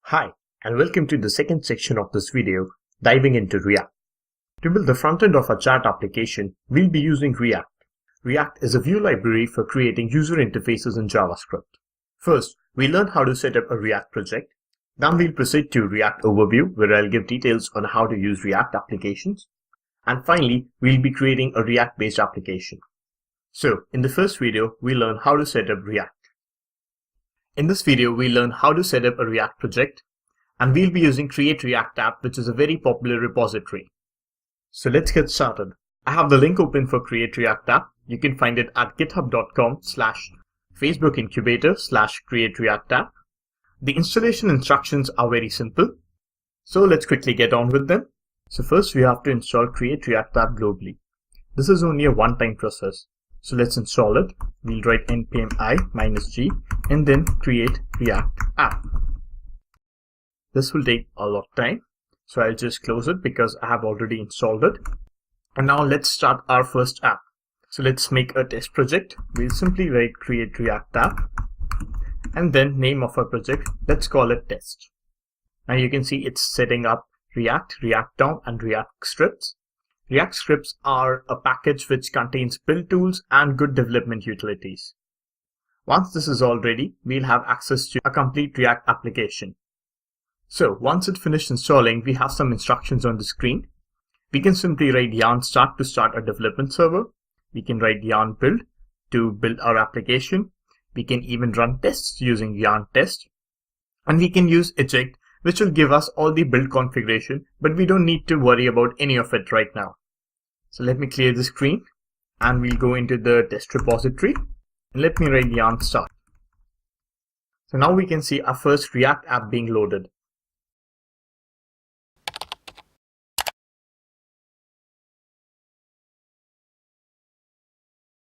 Hi, and welcome to the second section of this video, diving into React. To build the front end of our chat application, we'll be using React. React is a Vue library for creating user interfaces in JavaScript. First, we'll learn how to set up a React project. Then we'll proceed to React Overview, where I'll give details on how to use React applications. And finally, we'll be creating a React-based application. So, in the first video, we'll learn how to set up React. In this video, we'll learn how to set up a React project, and we'll be using Create React App, which is a very popular repository. So let's get started. I have the link open for Create React App. You can find it at github.com/facebookincubator/Create React App. The installation instructions are very simple. So let's quickly get on with them. So first we have to install Create React App globally. This is only a one-time process. So let's install it. We'll write npm i-g and then create React app. This will take a lot of time. So I'll just close it because I have already installed it. And now let's start our first app. So let's make a test project. We'll simply write create React app and then name of our project. Let's call it test. Now you can see it's setting up React, React DOM and React scripts. React scripts are a package which contains build tools and good development utilities. Once this is all ready, we'll have access to a complete React application. So once it's finished installing, we have some instructions on the screen. We can simply write yarn start to start a development server. We can write yarn build to build our application. We can even run tests using yarn test. And we can use eject, which will give us all the build configuration, but we don't need to worry about any of it right now. So let me clear the screen and we'll go into the test repository and let me write yarn start. So now we can see our first React app being loaded.